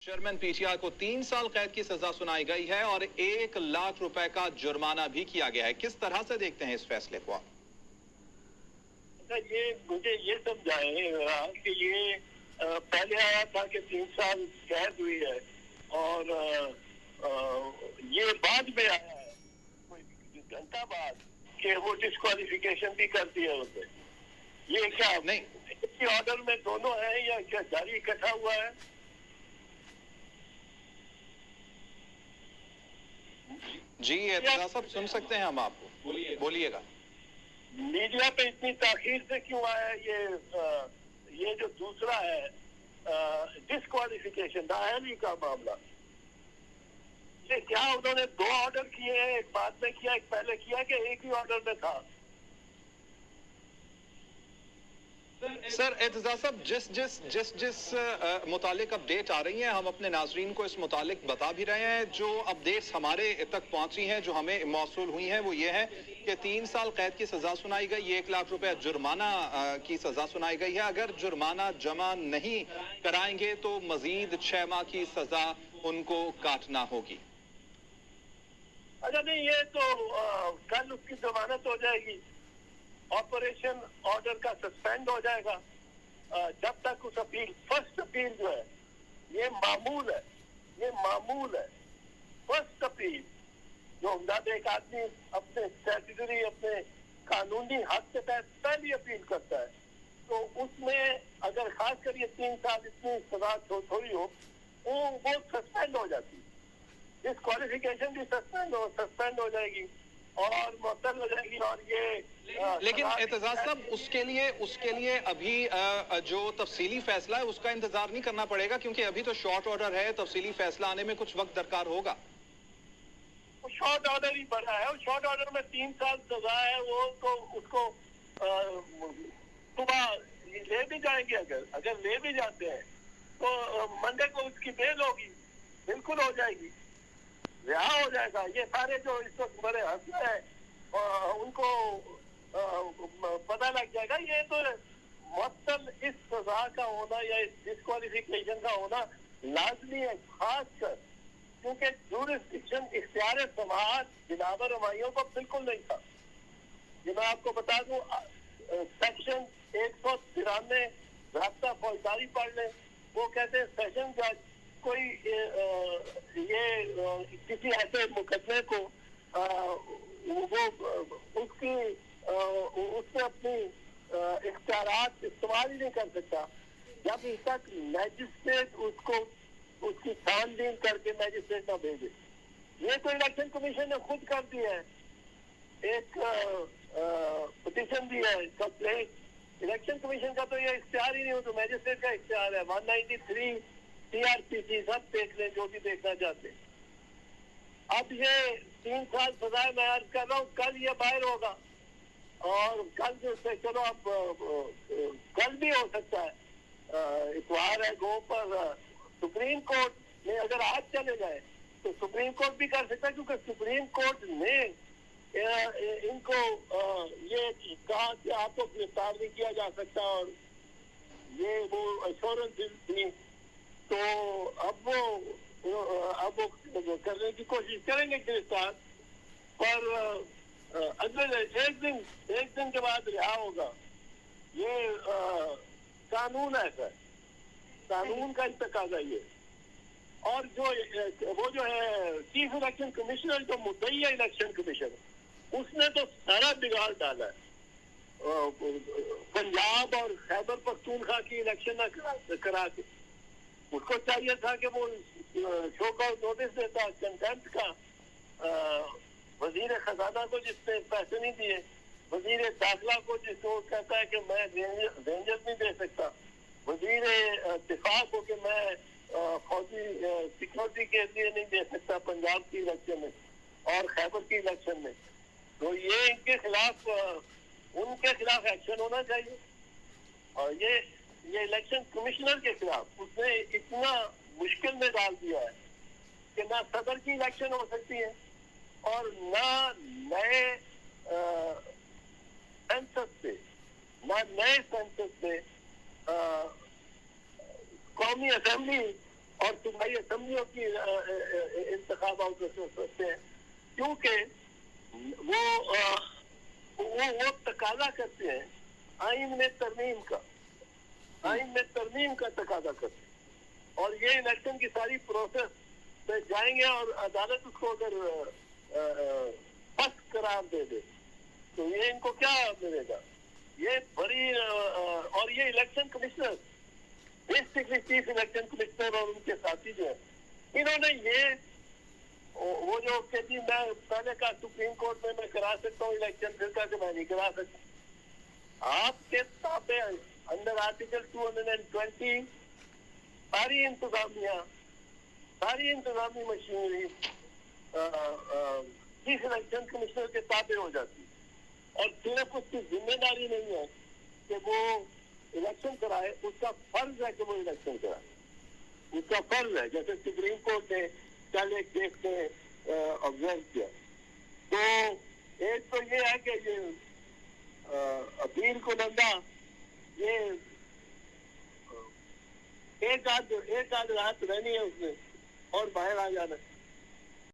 Chairman PTI को 3 साल कैद की सजा सुनाई गई है और 1 लाख रुपए का जुर्माना भी किया गया है। किस तरह से देखते हैं इस फैसले को आप? ये मुझे ये समझाएं कि ये पहले आया था कि 3 साल कैद हुई है और ये बाद में आया है कोई घंटा बाद कि वो डिस्क्वालिफिकेशन भी कर दिया उसे। ये क्या नहीं, इसी ऑर्डर में दोनों है या क्या जारी इकट्ठा हुआ है? जी एतजाज साहब सुन सकते हैं हम आपको, बोलिएगा। मीडिया पे इतनी ताखीर से क्यों आया ये जो दूसरा है डिस्क्वालिफिकेशन नाअहली का मामला? ये क्या उन्होंने 2 ऑर्डर किए हैं, एक बाद में किया एक पहले किया कि एक ही ऑर्डर में था? सर एतजाज साहब जिस मुतालिक अपडेट आ रही हैं हम अपने नाजरीन को इस मुतालिक बता भी रहे हैं। जो अपडेट्स हमारे तक पहुंची हैं, जो हमें मौसूल हुई हैं, वो ये है कि 3 साल कैद की सजा सुनाई गई, 1 लाख रुपए जुर्माना की सजा सुनाई गई है। अगर जुर्माना जमा नहीं कराएंगे तो मजीद 6 माह की सजा उनको काटना होगी। अच्छा नहीं, ये तो कल उसकी जमानत हो जाएगी, ऑपरेशन ऑर्डर का सस्पेंड हो जाएगा जब तक उस अपील फर्स्ट अपील जो है ये मामूल है। फर्स्ट अपील जो जब एक आदमी अपने स्टैट्यूटरी अपने कानूनी हक के तहत पहली अपील करता है तो उसमें अगर खास कर ये 3 साल इतनी सजा थोड़ी हो वो सस्पेंड हो जाती है। डिस्क्वालिफिकेशन भी सस्पेंड हो जाएगी और मुअत्तल हो जाएगी। और ये लेकिन एतजाज साहब उसके लिए अभी जो तफसीली फैसला है उसका इंतजार नहीं करना पड़ेगा, क्योंकि अभी तो शॉर्ट ऑर्डर है, तफसीली फैसला आने में कुछ वक्त दरकार होगा। शॉर्ट ऑर्डर ही बना है, शॉर्ट ऑर्डर में 3 साल सजा है, वो तो उसको सुबह ले भी जाएंगे। अगर ले भी जाते हैं तो मंडे को उसकी बेल होगी, बिल्कुल हो जाएगी, रिहा हो जाएगा। ये सारे जो इस वक्त बड़े हंसते हैं उनको पता लग जाएगा। ये तो मुअत्तल इस सजा का होना या इस डिस्क्वालिफिकेशन का होना लाजमी है, खास कर क्योंकि जुरिस्डिक्शन इख्तियार समाअत बिलावर रमाइयों को बिल्कुल नहीं था। ये मैं आपको बता दूं, सेक्शन 193 ज़ाब्ता फौजदारी पढ़ लें, वो कहते हैं सेशन जज कोई ये किसी ऐसे मुकदमे को वो उससे अपनी इख्तियारात इस्तेमाल ही नहीं कर सकता जब तक मैजिस्ट्रेट उसकी छानबीन करके मैजिस्ट्रेट ना भेजे। ये तो इलेक्शन कमीशन ने खुद कर दिया है, एक पिटीशन दी है कंप्लेंट। इलेक्शन कमीशन का तो ये इख्तियार ही नहीं हो, तो मैजिस्ट्रेट का इख्तियार है। 193 TRPC सब देख लें जो भी देखना चाहते हैं। अब ये 3 साल सजा मैं अर्ज कर रहा हूँ, कल ये बाहर होगा और कल जो से चलो अब कल भी हो सकता है, इतवार है गो पर सुप्रीम कोर्ट में अगर आज चले जाए तो सुप्रीम कोर्ट भी कर सकता है, क्योंकि सुप्रीम कोर्ट ने इनको ये कहा कि आपको गिरफ्तार नहीं किया जा सकता और ये वो एश्योरेंस थी। तो अब वो करने की कोशिश करेंगे गिरफ्तार, पर अगले एक दिन के बाद रिहा होगा। ये कानून है सर, कानून का तकाज़ा ये। और वो जो है चीफ इलेक्शन कमिश्नर, जो मुद्दई है इलेक्शन कमीशन, उसने तो सारा बिगाड़ डाला है। पंजाब और खैबर पख्तूनख्वा की इलेक्शन करा के उसको चाहिए था कि वो शो का नोटिस देता कंटेम्प्ट का वजीर खजाना को जिसने पैसे नहीं दिए, वजीर दाखिला को जिसको कहता है कि मैं रेंजर नहीं दे सकता, वजीर दिफा को कि मैं फौजी सिक्योरिटी के लिए नहीं दे सकता पंजाब की इलेक्शन में और खैबर की इलेक्शन में। तो ये इनके खिलाफ उनके खिलाफ एक्शन होना चाहिए। और ये इलेक्शन कमिश्नर के खिलाफ उसने इतना मुश्किल में डाल दिया है कि ना सदर की इलेक्शन हो सकती है और ना नए सेंसस से कौमी असेंबली और सूबाई असम्बलियों की इंतखाबात सोचते हैं, क्योंकि वो तकाजा करते हैं आइन में तरमीम का, आइन में तरमीम का तकाजा करते हैं। और ये इलेक्शन की सारी प्रोसेस में जाएंगे और अदालत उसको अगर फर्स्ट करार दे दे तो ये इनको क्या मिलेगा? ये बड़ी और ये election commissioner, basically chief election commissioner और उनके साथी जो है, इन्होंने ये वो जो कहती मैं पहले कहा सुप्रीम कोर्ट में मैं करा सकता हूँ इलेक्शन, फिर कहा कि मैं नहीं करा सकता। आपके ताबे अंडर आर्टिकल 220 सारी इंतजामी मशीनरी चीफ इलेक्शन कमिश्नर के ताबे हो जाती है और सिर्फ उसकी जिम्मेदारी नहीं है कि वो इलेक्शन कराए, उसका फर्ज है कि वो इलेक्शन कराए, उसका फर्ज है। जैसे सुप्रीम कोर्ट ने कल एक केस में ऑब्जर्व किया। तो एक तो ये है कि ये अपील को नंदा ये एक आध रात रहनी है उसमें और बाहर आ जाना।